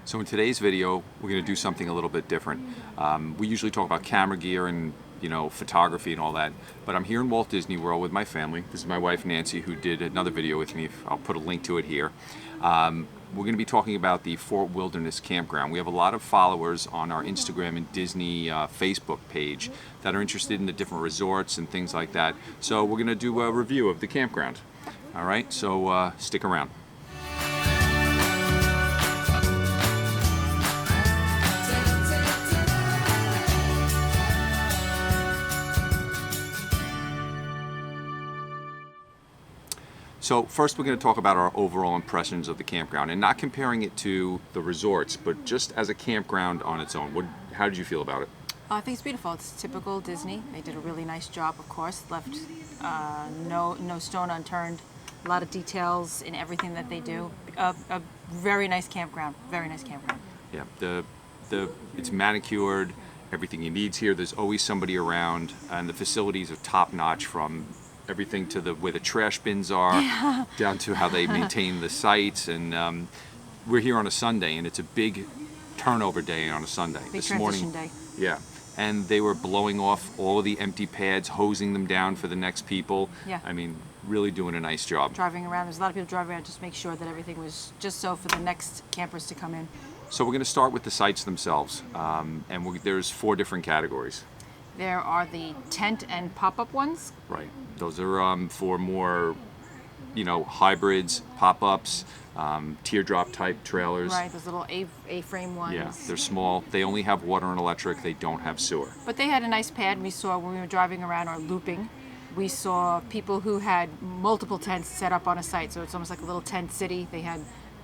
So in today's video, we're going to do something a little bit different. We usually talk about camera gear and photography and all that, but I'm here in Walt Disney World with my family. This is my wife Nancy, who did another video with me. I'll put a link to it here. We're going to be talking about the Fort Wilderness Campground. We have a lot of followers on our Instagram and Disney Facebook page that are interested in the different resorts and things like that. So we're going to do a review of the campground. All right, so stick around. So first we're going to talk about our overall impressions of the campground, and not comparing it to the resorts, but just as a campground on its own. How did you feel about it? I think it's beautiful. It's typical Disney. They did a really nice job, of course. Left no stone unturned. A lot of details in everything that they do. A very nice campground. Very nice campground. Yeah, it's manicured. Everything you need's here. There's always somebody around, and the facilities are top notch, from everything to where the trash bins are, down to how they maintain the sites. And we're here on a Sunday, and it's a big turnover day on a Sunday. Big transition day. Yeah, and they were blowing off all of the empty pads, hosing them down for the next people. Yeah. I mean, really doing a nice job. Driving around, there's a lot of people driving around just to make sure that everything was just so for the next campers to come in. So we're going to start with the sites themselves, and there's 4 different categories. There are the tent and pop-up ones. Right. Those are for more, hybrids, pop-ups, teardrop type trailers. Right, those little A-frame ones. Yeah, they're small. They only have water and electric. They don't have sewer. But they had a nice pad. We saw when we were driving around or looping, we saw people who had multiple tents set up on a site. So it's almost like a little tent city. They had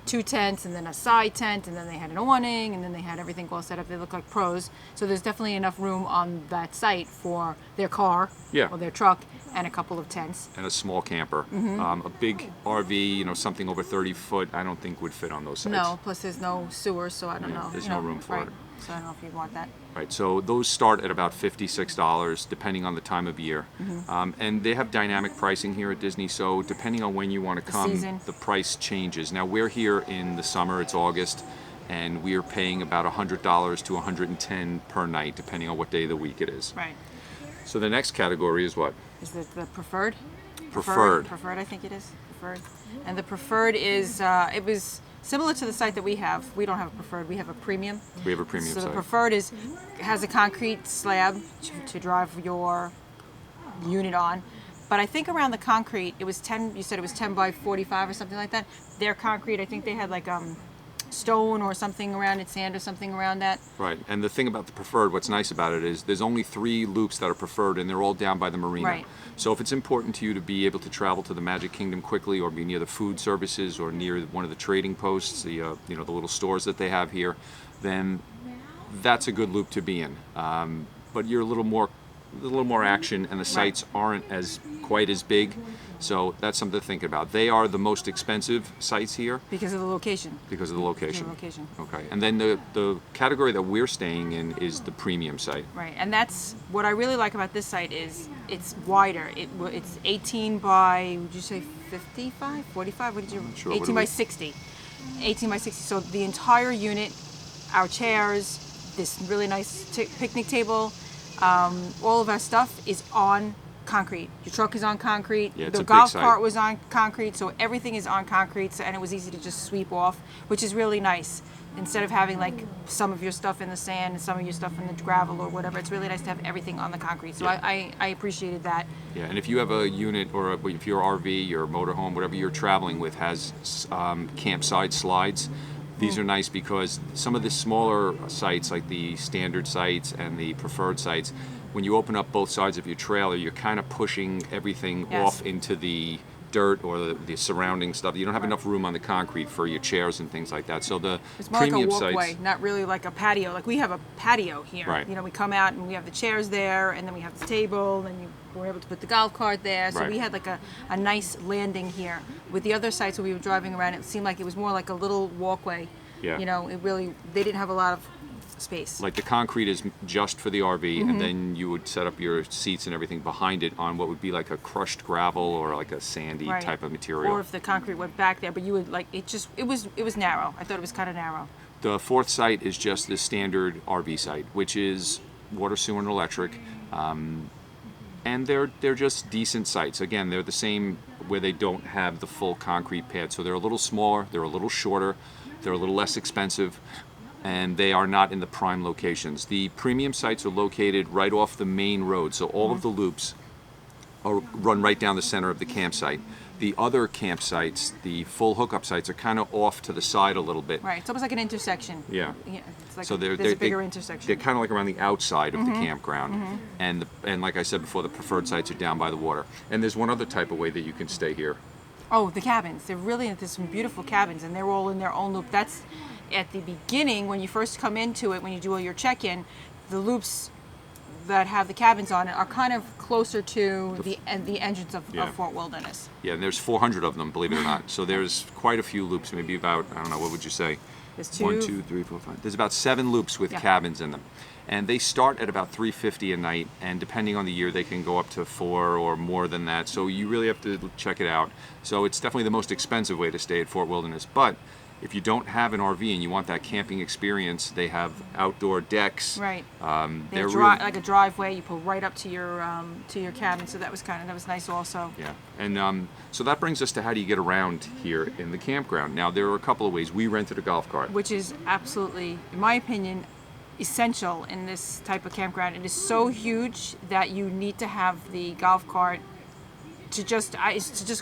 2 tents and then a side tent, and then they had an awning, and then they had everything all set up. They look like pros. So there's definitely enough room on that site for their car or their truck and a couple of tents. And a small camper. A big RV, something over 30 foot, I don't think would fit on those sites. No, plus there's no sewer, so I don't know. There's no room for it. So I don't know if you'd want that. Right, so those start at about $56, depending on the time of year. And they have dynamic pricing here at Disney, so depending on when you want to come, the price changes. Now, we're here in the summer, it's August, and we are paying about $100 to $110 per night, depending on what day of the week it is. Right. So the next category is what? Is the preferred? Preferred, I think it is. Preferred. And the preferred is, it was similar to the site that we have. We don't have a preferred, we have a premium. We have a premium So site. the preferred has a concrete slab to drive your unit on. But I think around the concrete, it was 10, you said it was 10 by 45 or something like that. Their concrete, I think they had like stone or something around it, sand or something around that. Right, and the thing about the preferred, what's nice about it is there's only 3 loops that are preferred, and they're all down by the marina. Right. So if it's important to you to be able to travel to the Magic Kingdom quickly, or be near the food services, or near one of the trading posts, the the little stores that they have here, then that's a good loop to be in. But you're a little more action, and the sites aren't quite as big. So that's something to think about. They are the most expensive sites here. Because of the location. Because of the location. Because of the location. Okay. And then the category that we're staying in is the premium site. Right. And that's what I really like about this site is it's wider. It's 18 by, would you say 55, 45? What did you? Sure. 18 by 60. 18 by 60. So the entire unit, our chairs, this really nice picnic table, all of our stuff is on concrete. Your truck is on concrete. Yeah, it's the a big golf site. cart was on concrete, so everything is on concrete, and it was easy to just sweep off, which is really nice. Instead of having like some of your stuff in the sand and some of your stuff in the gravel or whatever, it's really nice to have everything on the concrete. So I appreciated that. Yeah, and if you have a unit, or if your RV, your motorhome, whatever you're traveling with, has campsite slides, these are nice because some of the smaller sites, like the standard sites and the preferred sites, when you open up both sides of your trailer, you're kind of pushing everything off into the dirt or the surrounding stuff. You don't have enough room on the concrete for your chairs and things like that. So it's more premium like a walkway, sites, not really like a patio. Like we have a patio here. Right. We come out and we have the chairs there, and then we have the table, and we're able to put the golf cart there. So we had like a nice landing here. With the other sites where we were driving around, it seemed like it was more like a little walkway. Yeah. They didn't have a lot of space. Like the concrete is just for the RV, and then you would set up your seats and everything behind it on what would be like a crushed gravel or like a sandy type of material. Or if the concrete went back there, but you would it was narrow. I thought it was kind of narrow. The fourth site is just the standard RV site, which is water, sewer, and electric. And they're just decent sites. Again, they're the same where they don't have the full concrete pad. So they're a little smaller, they're a little shorter, they're a little less expensive, and they are not in the prime locations. The premium sites are located right off the main road, so all of the loops run right down the center of the campsite. The other campsites, the full hookup sites, are kind of off to the side a little bit. Right. It's almost like an intersection. Yeah. Yeah. It's like So there's a bigger intersection. They're kind of like around the outside of the campground, and like I said before, the preferred sites are down by the water. And there's one other type of way that you can stay here. Oh, the cabins. There's some beautiful cabins, and they're all in their own loop. That's at the beginning when you first come into it, when you do all your check-in. The loops that have the cabins on it are kind of closer to the entrance of Fort Wilderness. Yeah, and there's 400 of them, believe it or not. So there's quite a few loops, maybe about, I don't know, what would you say? There's two. 1, 2, 3, 4, 5. There's about 7 loops with cabins in them. And they start at about $350 a night, and depending on the year, they can go up to 4 or more than that. So you really have to check it out. So it's definitely the most expensive way to stay at Fort Wilderness. But if you don't have an RV and you want that camping experience, they have outdoor decks. Right. They're like a driveway you pull right up to your cabin. So that was nice also. Yeah, and so that brings us to how do you get around here in the campground. Now there are a couple of ways. We rented a golf cart. Which is absolutely, in my opinion, essential in this type of campground. It is so huge that you need to have the golf cart to just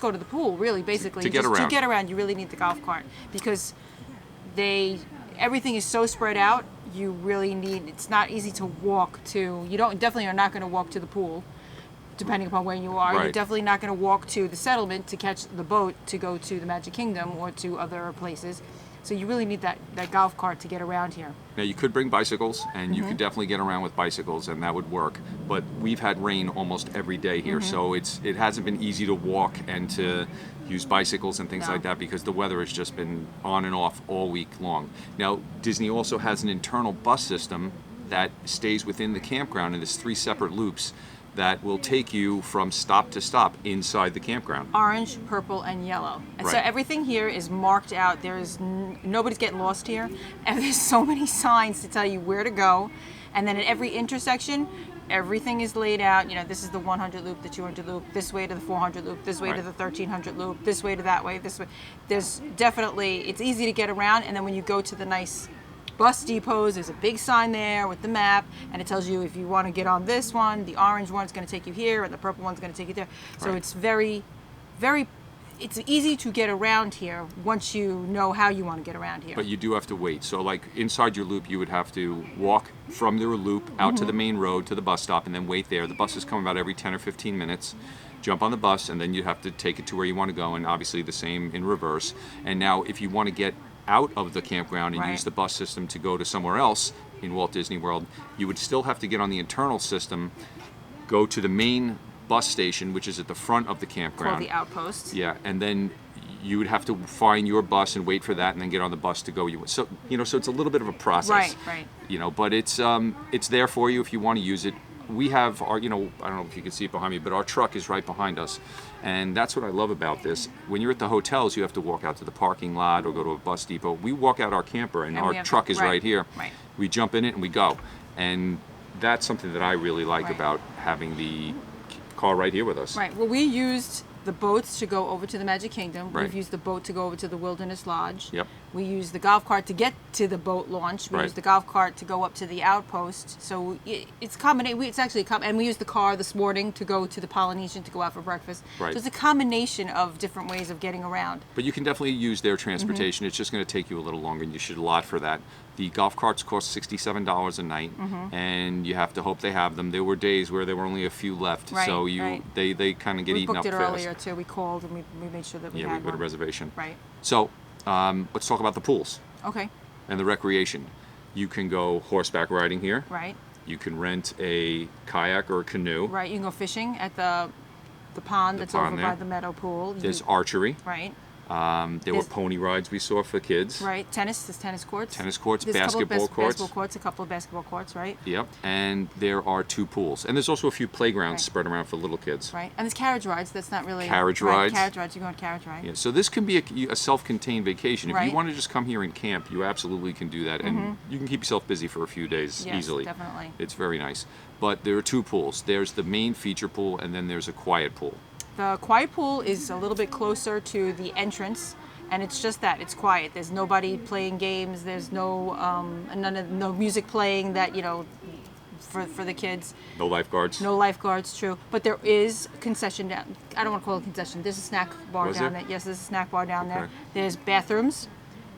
go to the pool, really, basically. To get around. To get around, you really need the golf cart because everything is so spread out. You really need. It's not easy to walk to. You definitely are not going to walk to the pool, depending upon where you are. Right. You're definitely not going to walk to the settlement to catch the boat to go to the Magic Kingdom or to other places. So you really need that golf cart to get around here. Now you could bring bicycles, and you could definitely get around with bicycles, and that would work. But we've had rain almost every day here, so it hasn't been easy to walk and to use bicycles and things like that because the weather has just been on and off all week long. Now Disney also has an internal bus system that stays within the campground, and there's 3 separate loops that will take you from stop to stop inside the campground. Orange, purple, and yellow. And so Right. everything here is marked out. Nobody's getting lost here. And there's so many signs to tell you where to go. And then at every intersection, everything is laid out. You know, this is the 100 loop, the 200 loop, this way to the 400 loop, this way to Right. the 1300 loop, this way to that way, this way. There's definitely, it's easy to get around. And then when you go to the nice bus depots, there's a big sign there with the map, and it tells you if you want to get on this one, the orange one's going to take you here, and the purple one's going to take you there. So Right. it's it's easy to get around here once you know how you want to get around here. But you do have to wait. So like inside your loop, you would have to walk from your loop out to the main road to the bus stop and then wait there. The buses come about every 10 or 15 minutes. Jump on the bus, and then you have to take it to where you want to go, and obviously the same in reverse. And now if you want to get out of the campground and Right. use the bus system to go to somewhere else in Walt Disney World, you would still have to get on the internal system, go to the main bus station, which is at the front of the campground. Called the outpost. Yeah, and then you would have to find your bus and wait for that, and then get on the bus to go. So so it's a little bit of a process. Right. But it's there for you if you want to use it. We have our, I don't know if you can see it behind me, but our truck is right behind us, and that's what I love about this. When you're at the hotels, you have to walk out to the parking lot or go to a bus depot. We walk out our camper, and And our we have truck to- is right, right here. right. We jump in it and we go, and that's something that I really like Right. about having the car right here with us. Right. Well, we used the boats to go over to the Magic Kingdom. Right. We've used the boat to go over to the Wilderness Lodge. Yep. We used the golf cart to get to the boat launch. We Right. used the golf cart to go up to the outpost. So it's combination. It's actually and we used the car this morning to go to the Polynesian to go out for breakfast. Right. So it's a combination of different ways of getting around. But you can definitely use their transportation. It's just going to take you a little longer, and you should allot for that. The golf carts cost $67 a night, and you have to hope they have them. There were days where there were only a few left, Right, so right. they kind of get We eaten booked up it fast. earlier too. We called and we made sure that we Yeah, had we put a one. reservation. Right. So let's talk about the pools Okay. and the recreation. You can go horseback riding here. Right. You can rent a kayak or a canoe. Right. You can go fishing at the pond that's pond over there. by the meadow pool. There's archery. Right. There were pony rides we saw for kids. Right, there's tennis courts. Tennis courts, There's basketball courts. a couple of basketball courts, right? Yep, and there are 2 pools. And there's also a few playgrounds Right. spread around for little kids. Right, and there's carriage rides. That's not really Carriage right, rides. Carriage rides. You go on carriage ride. Yeah, so this can be a self-contained vacation. If Right. you want to just come here and camp, you absolutely can do that. And you can keep yourself busy for a few days Yes, easily. definitely. It's very nice. But there are 2 pools. There's the main feature pool, and then there's a quiet pool. The quiet pool is a little bit closer to the entrance, and it's just that it's quiet. There's nobody playing games. There's no no music playing that for the kids. No lifeguards. No lifeguards, true. But there is concession down. I don't want to call it concession. There's a snack bar Was down there? there. Yes, there's a snack bar down there. Okay. There's bathrooms.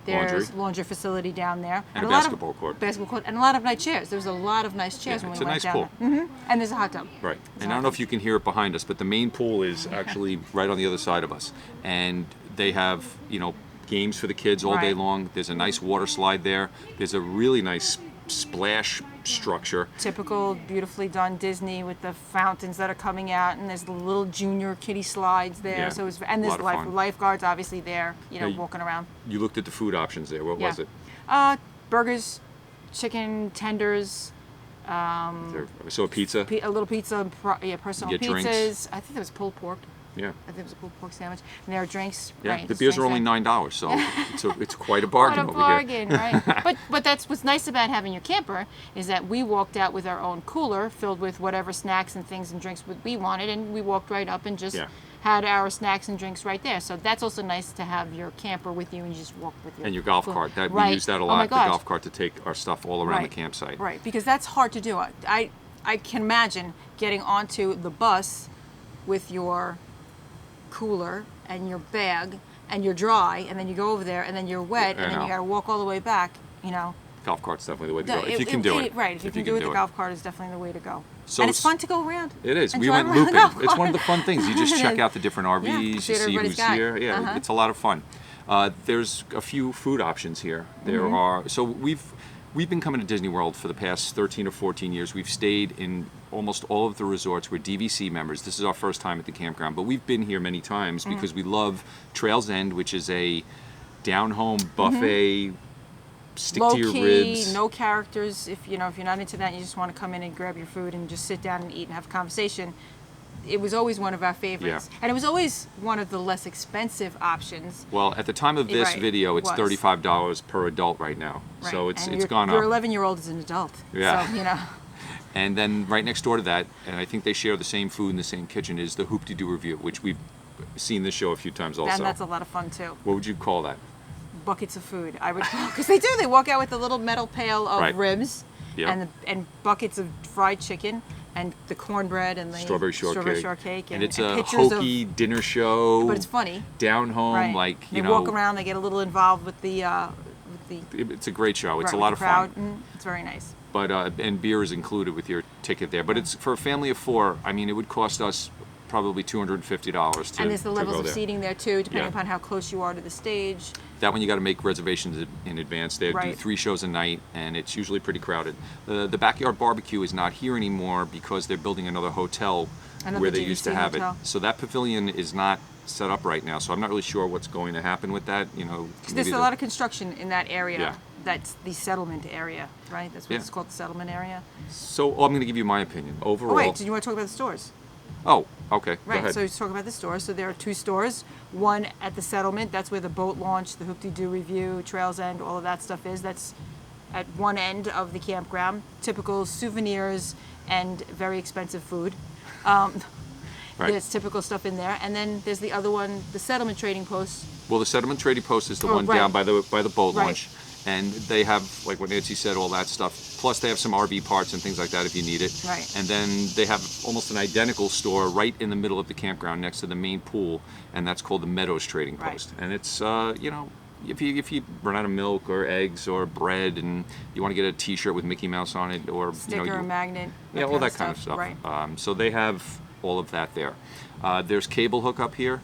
There's Laundry. laundry facility down there. And a lot of- basketball court. Basketball court. And a lot of nice chairs. There's a lot of nice chairs Yeah, when it's we a went nice down pool. there. And there's a hot tub. Right. And I don't know if you can hear it behind us, but the main pool is actually right on the other side of us. And they have, games for the kids all day Right. long. There's a nice water slide there. There's a really nice splash structure. Typical, beautifully done Disney with the fountains that are coming out, and there's the little junior kiddie slides there. Yeah, So it's a and there's lot of fun. lifeguards obviously there, Yeah, walking around. You looked at the food options there. What was it? Burgers, chicken tenders, So a pizza? a little pizza, personal You get pizzas. drinks. I think there was pulled pork. Yeah. I think it was a pulled pork sandwich, and there are drinks. Yeah, right, the there's beers are drinks only there. $9, so it's quite a What bargain a over bargain, here. right? But that's what's nice about having your camper is that we walked out with our own cooler filled with whatever snacks and things and drinks we wanted, and we walked right up and just Yeah. had our snacks and drinks right there. So that's also nice to have your camper with you and you just walk with your And your golf food. cart. We Right. use that a Oh lot, my the gosh. golf cart to take our stuff all around Right. the campsite. Right, because that's hard to do. I can imagine getting onto the bus with your cooler and your bag and you're dry, and then you go over there and then you're wet, I and then know. you got to walk all the way back. Golf cart's definitely the way to go. If you can do it. Right, if you can do it, the golf cart is definitely the way to go. So And it's fun to go around. It is. and We drive went around the looping. golf It's one of cart. the fun things. You just It check is. out the different RVs, Yeah, you see what see everybody's who's got. here. Yeah, Uh-huh. it's a lot of fun. There's a few food options here. There Mm-hmm. are. So we've been coming to Disney World for the past 13 or 14 years. We've stayed in almost all of the resorts. We're DVC members. This is our first time at the campground, but we've been here many times Mm-hmm. because we love Trails End, which is a down-home buffet. Stick Low to your key, ribs. no characters. If you're not into that, you just want to come in and grab your food and just sit down and eat and have a conversation. It was always one of our favorites, and it was always one of the less expensive options. Well, at the time of this Right, video, it it's was. $35 per adult right now. Right. So it's and gone your up. 11-year-old is an adult. Yeah. So And then right next door to that, and I think they share the same food in the same kitchen, is the Hoop-de-Doo Review, which we've seen this show a few times also. and that's a lot of fun too. What would you call that? Buckets of food, I would call, because they do. They walk out with a little metal pail of Right. ribs, Yeah. and buckets of fried chicken, and the cornbred and the Strawberry shortcake. shortcake, And it's a pictures hokey dinner show. but it's funny. Down home, Right. like, they walk around. They get a little involved with the it's a great show. It's right, a lot with of the crowd. fun. It's very nice. But and beer is included with your ticket there. But it's for a family of 4. I mean, it would cost us probably $250 to And there's the to levels go of there. seating there too, depending Yeah. upon how close you are to the stage. That one you got to make reservations in advance. They do Right. 3 shows a night, and it's usually pretty crowded. The backyard barbecue is not here anymore because they're building another hotel Another where they used to DVC have hotel. it. So that pavilion is not set up right now. So I'm not really sure what's going to happen with that. There's maybe a lot of construction in that area. Yeah. That's the settlement area, right? That's what Yeah. it's called, the settlement area. So I'm going to give you my opinion overall. Oh wait, did you want to talk about the stores? Oh, okay. Go Right, ahead. so let's talk about the stores. So there are 2 stores. One at the settlement, that's where the boat launch, the Hoop-de-Doo Review, Trails End, all of that stuff is. That's at one end of the campground. Typical souvenirs and very expensive food. Right. There's typical stuff in there. And then there's the other one, the settlement trading post. Well, the Settlement Trading Post is the Oh, one right. down by the boat Right. launch, and they have, like what Nancy said, all that stuff. Plus, they have some RV parts and things like that if you need it. Right. And then they have almost an identical store right in the middle of the campground next to the main pool, and that's called the Meadows Trading Right. Post. And it's if you run out of milk or eggs or bread and you want to get a T-shirt with Mickey Mouse on it, or Sticker, you, magnet. yeah, all that kind of stuff. Right. So they have all of that there. There's cable hookup here.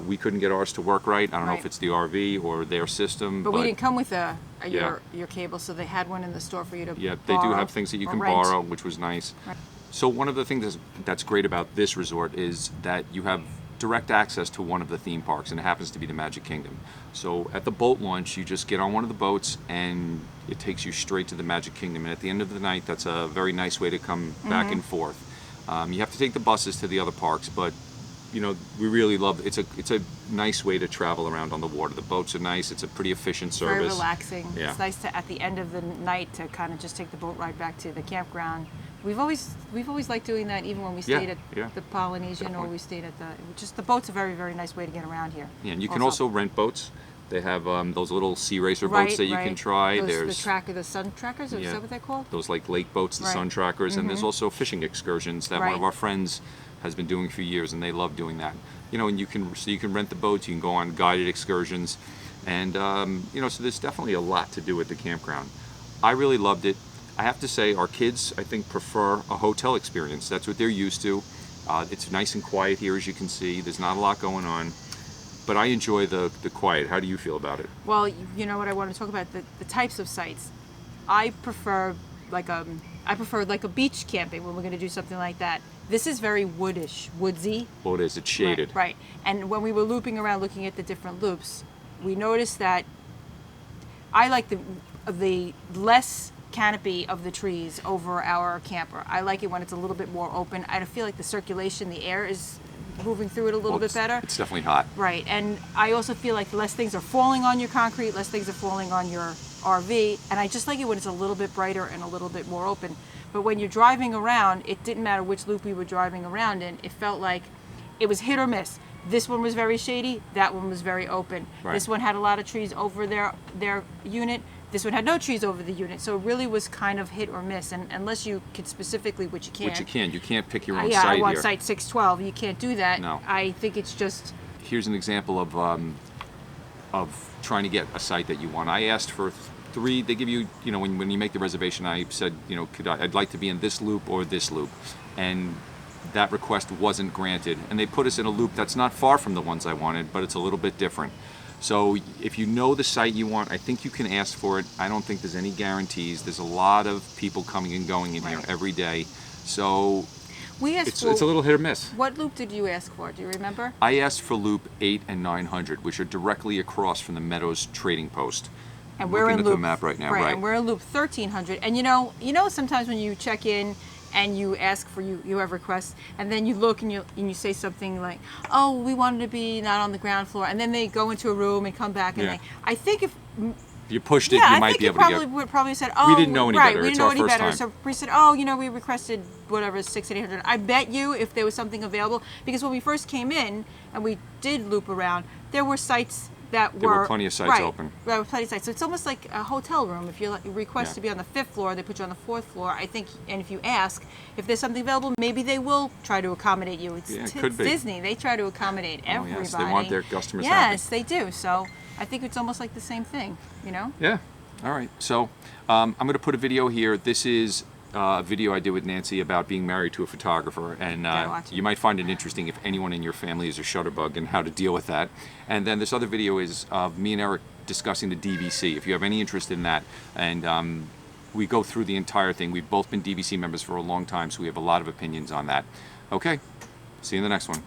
We couldn't get ours to work right. I don't know if Right. it's the RV or their system. But we didn't come with Yeah. your cable, so they had one in the store for you to Yeah, they do borrow have things that you or can rent. borrow, which was nice. Right. So one of the things that's great about this resort is that you have direct access to one of the theme parks, and it happens to be the Magic Kingdom. So at the boat launch, you just get on one of the boats and it takes you straight to the Magic Kingdom. And at the end of the night, that's a very nice way to come back and forth. You have to take the buses to the other parks, but you know, we really love it's a nice way to travel around on the water. The boats are nice. It's a pretty efficient service. Very relaxing. Yeah. It's nice to, at the end of the night, to kind of just take the boat ride back to the campground. We've always liked doing that, even when we stayed at the Polynesian, Definitely. or we stayed at the boat's a very, very nice way to get around here. Yeah, and you can also rent boats. They have those little sea racer boats that you can try. There's the sun trackers, is that what they're called? Those like lake boats, the sun trackers, and there's also fishing excursions that one of our friends has been doing for years, and they love doing that. You know, and you can rent the boats, you can go on guided excursions, and you know, so there's definitely a lot to do at the campground. I really loved it. I have to say, our kids, I think, prefer a hotel experience. That's what they're used to. It's nice and quiet here, as you can see. There's not a lot going on. But I enjoy the quiet. How do you feel about it? Well, you know what I want to talk about, the types of sites. I prefer like a beach camping when we're going to do something like that. This is very woodsy. Well, it is. It's shaded. Right. And when we were looping around looking at the different loops, we noticed that I like the less canopy of the trees over our camper. I like it when it's a little bit more open. I feel like the circulation, the air is moving through it a little bit better. It's definitely hot. Right, and I also feel like less things are falling on your concrete, less things are falling on your RV, and I just like it when it's a little bit brighter and a little bit more open. But when you're driving around, it didn't matter which loop we were driving around in, it felt like it was hit or miss. This one was very shady, that one was very open. Right. This one had a lot of trees over their unit, this one had no trees over the unit, so it really was kind of hit or miss, and unless you could specifically, which you can't. You can't pick your own Yeah, site I want here. site 612, you can't do that. No. I think it's just... Here's an example of trying to get a site that you want. I asked for 3. They give you, you know, when you make the reservation, I said, you know, I'd like to be in this loop or this loop, and that request wasn't granted. And they put us in a loop that's not far from the ones I wanted, but it's a little bit different. So if you know the site you want, I think you can ask for it. I don't think there's any guarantees. There's a lot of people coming and going in here every day. So We asked it's a little hit or miss. What loop did you ask for? Do you remember? I asked for loop 8 and 900, which are directly across from the Meadows Trading Post. And we're in looking at loop, the map right now, right? And we're in loop 1300. And you know, sometimes when you check in and you ask for you have requests, and then you look and you say something like, "Oh, we wanted to be not on the ground floor," and then they go into a room and come back and I think if you pushed it, you might be able to get. We probably said, "Oh, we didn't know any better. We It's didn't know our any first better." time. So we said, "Oh, we requested whatever 600, 800." I bet you if there was something available, because when we first came in and we did loop around, there were sites that There were plenty of sites open. There were plenty of sites. So it's almost like a hotel room. If you request to be on the 5th floor, they put you on the 4th floor. I think, and if you ask if there's something available, maybe they will try to accommodate you. It's could be. Disney. They try to accommodate everybody. Yes, they want their customers happy. Yes, they do. So I think it's almost like the same thing, Yeah. All right. So I'm going to put a video here. This is a video I did with Nancy about being married to a photographer, and you might find it interesting if anyone in your family is a shutterbug and how to deal with that. And then this other video is of me and Eric discussing the DVC. If you have any interest in that, and we go through the entire thing. We've both been DVC members for a long time, so we have a lot of opinions on that. Okay. See you in the next one.